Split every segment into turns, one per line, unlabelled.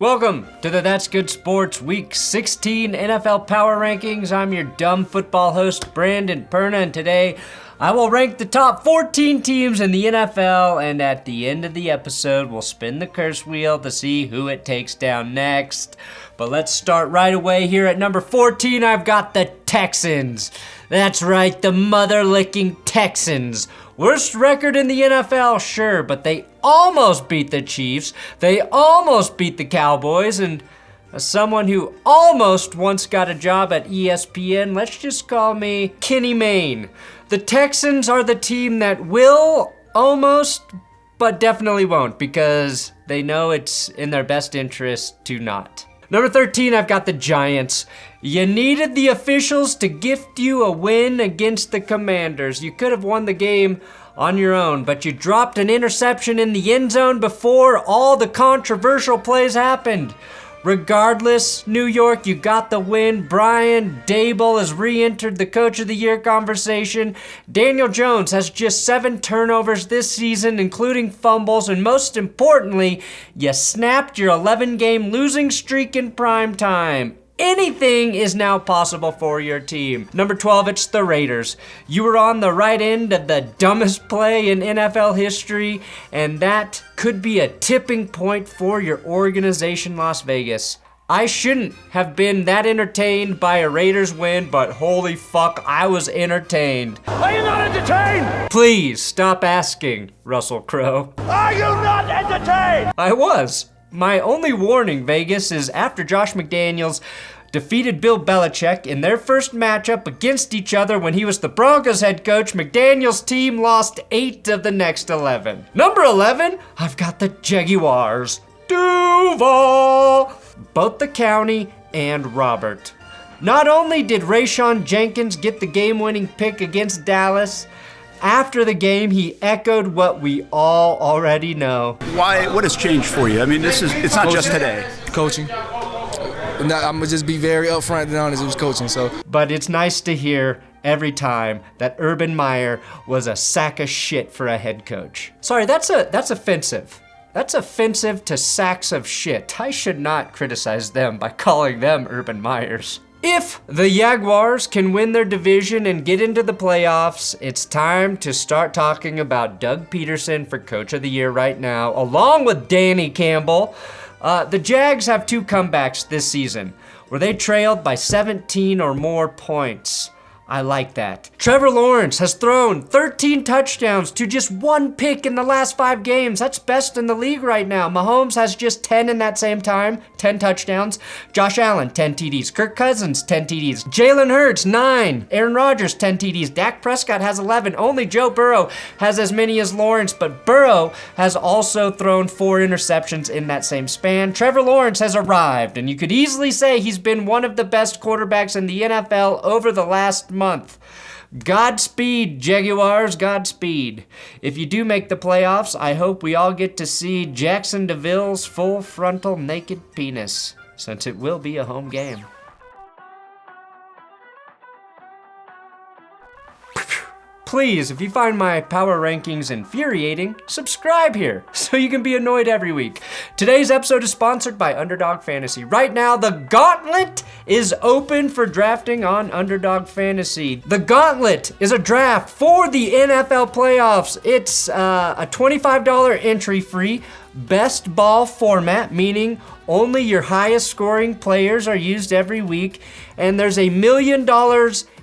Welcome to the That's Good Sports Week 16 NFL Power Rankings. I'm your dumb football host, Brandon Perna, and today I will rank the top 14 teams in the NFL, and at the end of the episode, we'll spin the curse wheel to see who it takes down next. But let's start right away here at number 14. I've got the Texans. That's right, the mother-licking Texans. Worst record in the NFL, sure, but they almost beat the Chiefs. They almost beat the Cowboys, and as someone who almost once got a job at ESPN, let's just call me Kenny Mayne. The Texans are the team that will almost, but definitely won't, because they know it's in their best interest to not. Number 13, I've got the Giants. You needed the officials to gift you a win against the Commanders. You could have won the game on your own, but you dropped an interception in the end zone before all the controversial plays happened. Regardless, New York, you got the win. Brian Daboll has re-entered the Coach of the Year conversation. Daniel Jones has just 7 turnovers this season, including fumbles, and most importantly, you snapped your 11-game losing streak in prime time. Anything is now possible for your team. Number 12, it's the Raiders. You were on the right end of the dumbest play in NFL history, and that could be a tipping point for your organization, Las Vegas. I shouldn't have been that entertained by a Raiders win, but holy fuck, I was entertained.
Are you not entertained?
Please stop asking, Russell Crowe.
Are you not entertained?
I was. My only warning, Vegas, is after Josh McDaniels defeated Bill Belichick in their first matchup against each other when he was the Broncos head coach, McDaniels' team lost 8 of the next 11. Number 11, I've got the Jaguars. Duval! Both the County and Robert. Not only did Rayshon Jenkins get the game-winning pick against Dallas, after the game, he echoed what we all already know.
Why? What has changed for you? I mean, it's not
coaching.
just today.
Coaching. I'm gonna just be very upfront and honest. It was coaching, so.
But it's nice to hear every time that Urban Meyer was a sack of shit for a head coach. Sorry, that's offensive. That's offensive to sacks of shit. I should not criticize them by calling them Urban Meyers. If the Jaguars can win their division and get into the playoffs, it's time to start talking about Doug Peterson for Coach of the Year right now, along with Danny Campbell. The Jags have 2 comebacks this season, where they trailed by 17 or more points. I like that. Trevor Lawrence has thrown 13 touchdowns to just 1 pick in the last 5 games. That's best in the league right now. Mahomes has just 10 in that same time, 10 touchdowns. Josh Allen, 10 TDs. Kirk Cousins, 10 TDs. Jalen Hurts, 9. Aaron Rodgers, 10 TDs. Dak Prescott has 11. Only Joe Burrow has as many as Lawrence, but Burrow has also thrown 4 interceptions in that same span. Trevor Lawrence has arrived, and you could easily say he's been one of the best quarterbacks in the NFL over the last month. Godspeed, Jaguars, Godspeed. If you do make the playoffs, I hope we all get to see Jackson DeVille's full frontal naked penis, since it will be a home game. Please, if you find my power rankings infuriating, subscribe here so you can be annoyed every week. Today's episode is sponsored by Underdog Fantasy. Right now, the Gauntlet is open for drafting on Underdog Fantasy. The Gauntlet is a draft for the NFL playoffs. It's a $25 entry fee, best ball format, meaning only your highest scoring players are used every week, and there's $1 million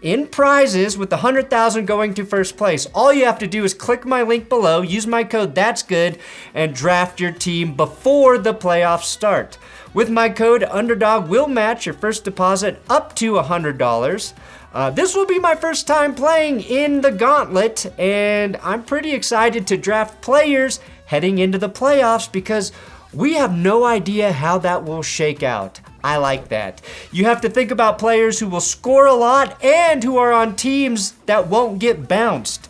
in prizes with $100,000 going to first place. All you have to do is click my link below, use my code THATSGOOD, and draft your team before the playoffs start. With my code, Underdog will match your first deposit up to $100. This will be my first time playing in the Gauntlet, and I'm pretty excited to draft players heading into the playoffs because we have no idea how that will shake out. I like that. You have to think about players who will score a lot and who are on teams that won't get bounced.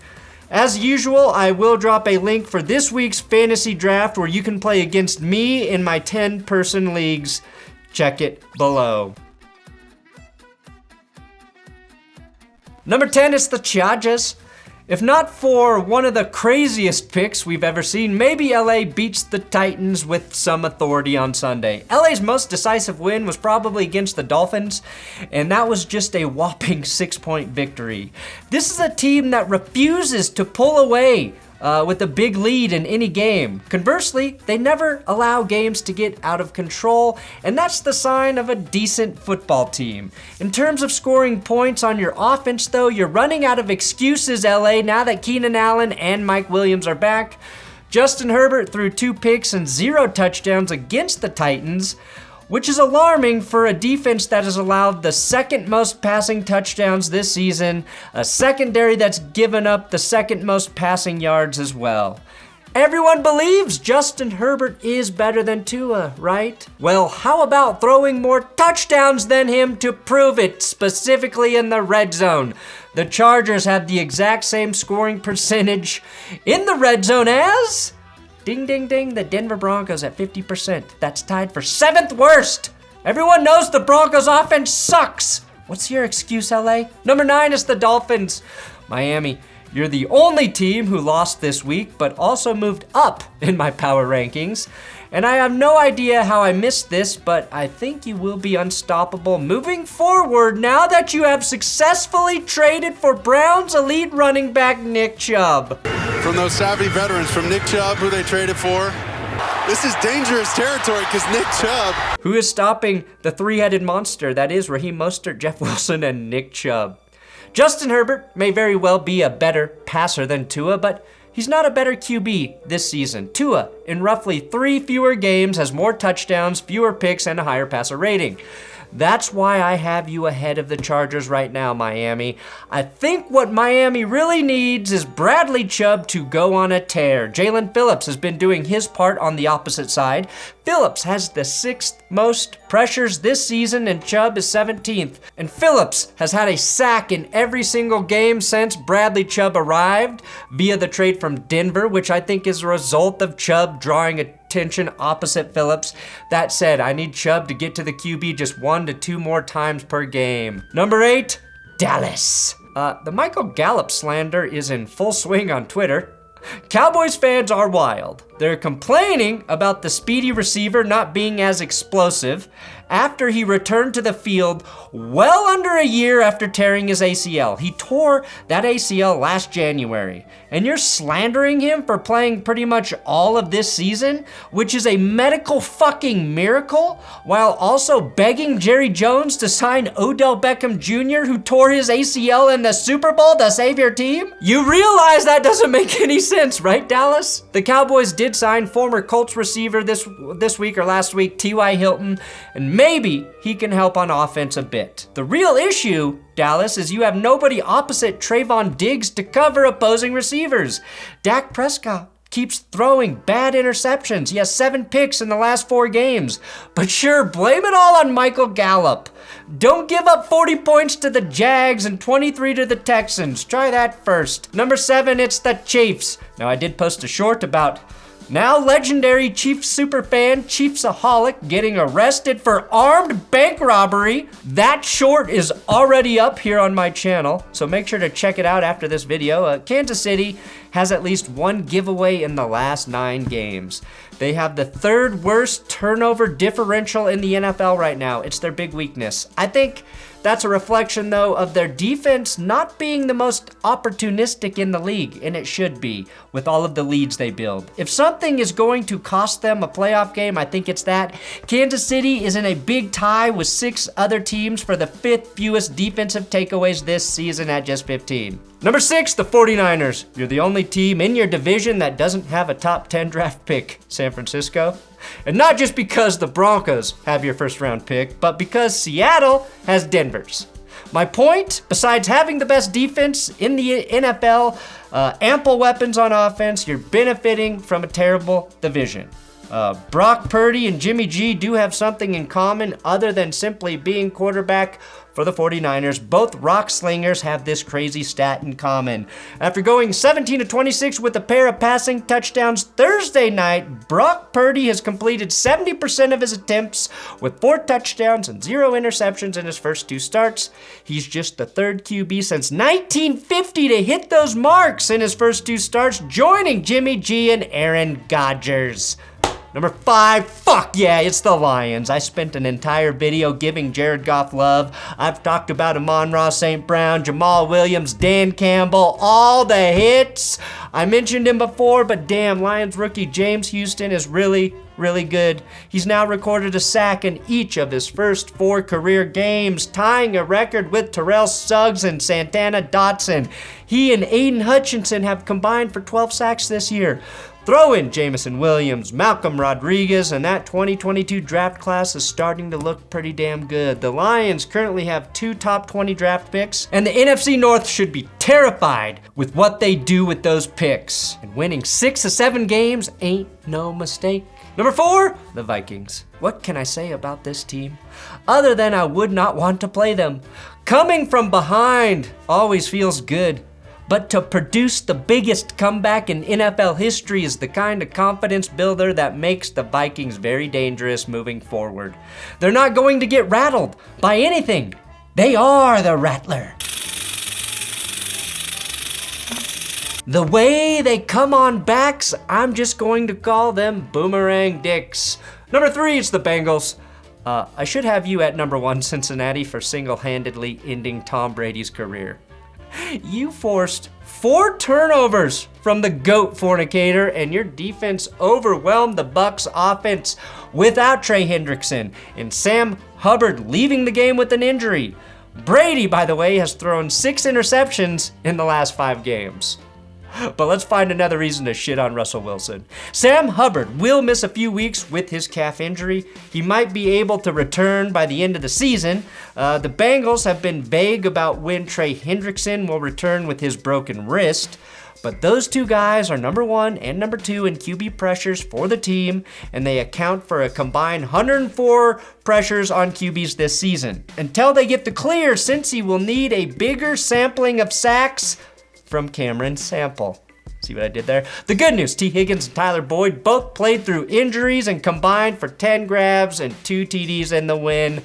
As usual, I will drop a link for this week's fantasy draft where you can play against me in my 10-person leagues. Check it below. Number 10 is the Chargers. If not for one of the craziest picks we've ever seen, maybe LA beats the Titans with some authority on Sunday. LA's most decisive win was probably against the Dolphins, and that was just a whopping 6-point victory. This is a team that refuses to pull away with a big lead in any game. Conversely, they never allow games to get out of control, and that's the sign of a decent football team. In terms of scoring points on your offense, though, you're running out of excuses, LA, now that Keenan Allen and Mike Williams are back. Justin Herbert threw 2 picks and 0 touchdowns against the Titans, which is alarming for a defense that has allowed the second most passing touchdowns this season, a secondary that's given up the second most passing yards as well. Everyone believes Justin Herbert is better than Tua, right? Well, how about throwing more touchdowns than him to prove it, specifically in the red zone? The Chargers have the exact same scoring percentage in the red zone as... ding, ding, ding, the Denver Broncos at 50%. That's tied for 7th worst. Everyone knows the Broncos offense sucks. What's your excuse, LA? Number 9 is the Dolphins. Miami, you're the only team who lost this week, but also moved up in my power rankings. And I have no idea how I missed this, but I think you will be unstoppable moving forward now that you have successfully traded for Browns elite running back Nick Chubb.
From those savvy veterans, from Nick Chubb, who they traded for. This is dangerous territory because Nick Chubb.
Who is stopping the 3-headed monster that is Raheem Mostert, Jeff Wilson, and Nick Chubb. Justin Herbert may very well be a better passer than Tua, but he's not a better QB this season. Tua, in roughly 3 fewer games, has more touchdowns, fewer picks, and a higher passer rating. That's why I have you ahead of the Chargers right now, Miami. I think what Miami really needs is Bradley Chubb to go on a tear. Jalen Phillips has been doing his part on the opposite side. Phillips has the 6th most pressures this season, and Chubb is 17th. And Phillips has had a sack in every single game since Bradley Chubb arrived via the trade from Denver, which I think is a result of Chubb drawing attention opposite Phillips. That said, I need Chubb to get to the QB just 1 to 2 more times per game. Number 8, Dallas. The Michael Gallup slander is in full swing on Twitter. Cowboys fans are wild. They're complaining about the speedy receiver not being as explosive after he returned to the field well under a year after tearing his ACL. He tore that ACL last January, and you're slandering him for playing pretty much all of this season, which is a medical fucking miracle, while also begging Jerry Jones to sign Odell Beckham Jr., who tore his ACL in the Super Bowl to save your team? You realize that doesn't make any sense, right, Dallas? The Cowboys did sign former Colts receiver this week or last week, T.Y. Hilton, and maybe he can help on offense a bit. The real issue, Dallas, is you have nobody opposite Trayvon Diggs to cover opposing receivers. Dak Prescott keeps throwing bad interceptions. He has 7 picks in the last 4 games. But sure, blame it all on Michael Gallup. Don't give up 40 points to the Jags and 23 to the Texans. Try that first. Number 7, it's the Chiefs. Now, I did post a short about now legendary Chiefs superfan Chiefsaholic getting arrested for armed bank robbery. That short is already up here on my channel, so make sure to check it out after this video. Kansas City has at least 1 giveaway in the last 9 games. They have the 3rd worst turnover differential in the NFL right now. It's their big weakness. I think that's a reflection, though, of their defense not being the most opportunistic in the league, and it should be, with all of the leads they build. If something is going to cost them a playoff game, I think it's that. Kansas City is in a big tie with 6 other teams for the 5th fewest defensive takeaways this season at just 15. Number 6, the 49ers. You're the only team in your division that doesn't have a top 10 draft pick, San Francisco. And not just because the Broncos have your 1st round pick, but because Seattle has Denver's. My point, besides having the best defense in the NFL, ample weapons on offense, you're benefiting from a terrible division. Brock Purdy and Jimmy G do have something in common other than simply being quarterback for the 49ers. Both rock slingers have this crazy stat in common. After going 17-26 with a pair of passing touchdowns Thursday night, Brock Purdy has completed 70% of his attempts with 4 touchdowns and 0 interceptions in his first 2 starts. He's just the 3rd QB since 1950 to hit those marks in his first 2 starts, joining Jimmy G and Aaron Rodgers. Number 5, fuck yeah, it's the Lions. I spent an entire video giving Jared Goff love. I've talked about Amon-Ra St. Brown, Jamal Williams, Dan Campbell, all the hits. I mentioned him before, but damn, Lions rookie James Houston is really good. He's now recorded a sack in each of his first 4 career games, tying a record with Terrell Suggs and Santana Dotson. He and Aiden Hutchinson have combined for 12 sacks this year. Throw in Jamison Williams, Malcolm Rodriguez, and that 2022 draft class is starting to look pretty damn good. The Lions currently have 2 top 20 draft picks, and the NFC North should be terrified with what they do with those picks. And winning 6 of 7 games ain't no mistake. Number 4, the Vikings. What can I say about this team? Other than I would not want to play them. Coming from behind always feels good. But to produce the biggest comeback in NFL history is the kind of confidence builder that makes the Vikings very dangerous moving forward. They're not going to get rattled by anything. They are the Rattler. The way they come on backs, I'm just going to call them boomerang dicks. Number 3, it's the Bengals. I should have you at number 1, Cincinnati, for single-handedly ending Tom Brady's career. You forced 4 turnovers from the GOAT fornicator, and your defense overwhelmed the Bucs offense without Trey Hendrickson and Sam Hubbard leaving the game with an injury. Brady, by the way, has thrown 6 interceptions in the last 5 games. But let's find another reason to shit on Russell Wilson. Sam Hubbard will miss a few weeks with his calf injury. He might be able to return by the end of the season. The Bengals have been vague about when Trey Hendrickson will return with his broken wrist. But those 2 guys are number 1 and number 2 in QB pressures for the team, and they account for a combined 104 pressures on QBs this season. Until they get the clear, Cincy will need a bigger sampling of sacks from Cameron Sample. See what I did there? The good news, T. Higgins and Tyler Boyd both played through injuries and combined for 10 grabs and 2 TDs in the win.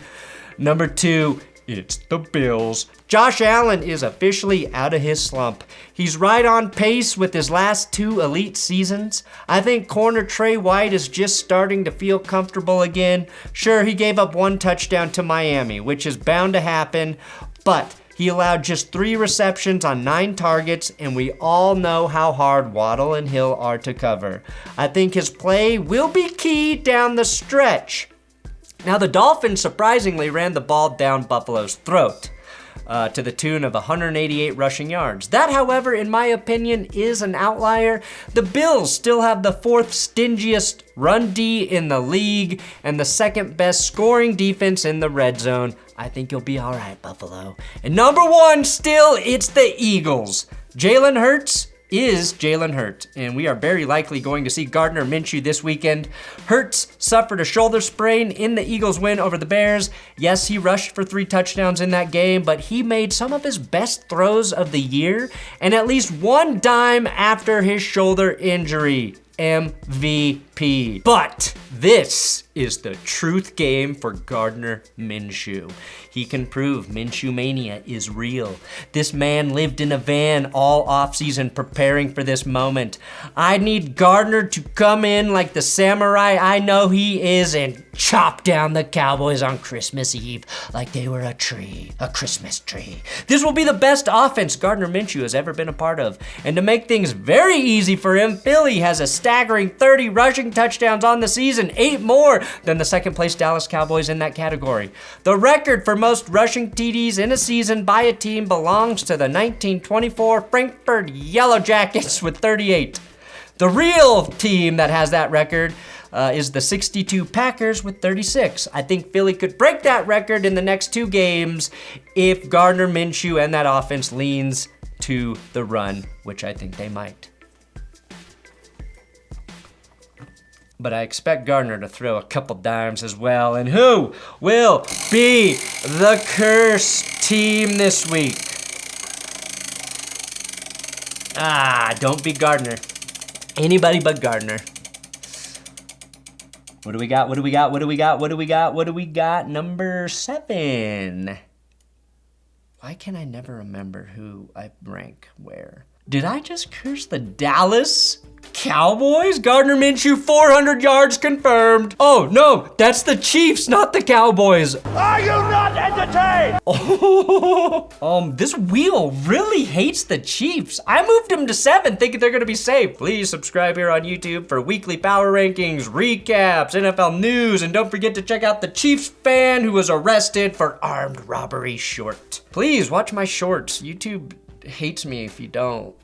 Number 2, it's the Bills. Josh Allen is officially out of his slump. He's right on pace with his last 2 elite seasons. I think corner Trey White is just starting to feel comfortable again. Sure, he gave up 1 touchdown to Miami, which is bound to happen, but he allowed just 3 receptions on 9 targets, and we all know how hard Waddle and Hill are to cover. I think his play will be key down the stretch. Now, the Dolphins surprisingly ran the ball down Buffalo's throat to the tune of 188 rushing yards. That, however, in my opinion, is an outlier. The Bills still have the 4th stingiest run D in the league and the 2nd best scoring defense in the red zone. I think you'll be all right, Buffalo. And number 1, still, it's the Eagles. Jalen Hurts is Jalen Hurts, and we are very likely going to see Gardner Minshew this weekend. Hurts suffered a shoulder sprain in the Eagles' win over the Bears. Yes, he rushed for 3 touchdowns in that game, but he made some of his best throws of the year and at least 1 dime after his shoulder injury. MVP. But this is the truth game for Gardner Minshew. He can prove Minshew mania is real. This man lived in a van all offseason preparing for this moment. I need Gardner to come in like the samurai I know he is and chop down the Cowboys on Christmas Eve like they were a tree, a Christmas tree. This will be the best offense Gardner Minshew has ever been a part of. And to make things very easy for him, Philly has a staggering 30 rushing touchdowns on the season, 8 more than the 2nd place Dallas Cowboys in that category. The record for most rushing TDs in a season by a team belongs to the 1924 Frankfurt Yellow Jackets with 38. The real team that has that record is the 62 Packers with 36. I think Philly could break that record in the next 2 games if Gardner Minshew and that offense leans to the run, which I think they might. but I expect Gardner to throw a couple dimes as well. And who will be the cursed team this week? Don't be Gardner. Anybody but Gardner. What do we got? What do we got? What do we got? What do we got? What do we got? Number 7. Why can I never remember who I rank where? Did I just curse the Dallas Cowboys? Gardner Minshew, 400 yards confirmed. Oh, no, that's the Chiefs, not the Cowboys.
Are you not entertained?
This wheel really hates the Chiefs. I moved them to 7 thinking they're gonna be safe. Please subscribe here on YouTube for weekly power rankings, recaps, NFL news, and don't forget to check out the Chiefs fan who was arrested for armed robbery short. Please watch my shorts. YouTube hates me if you don't.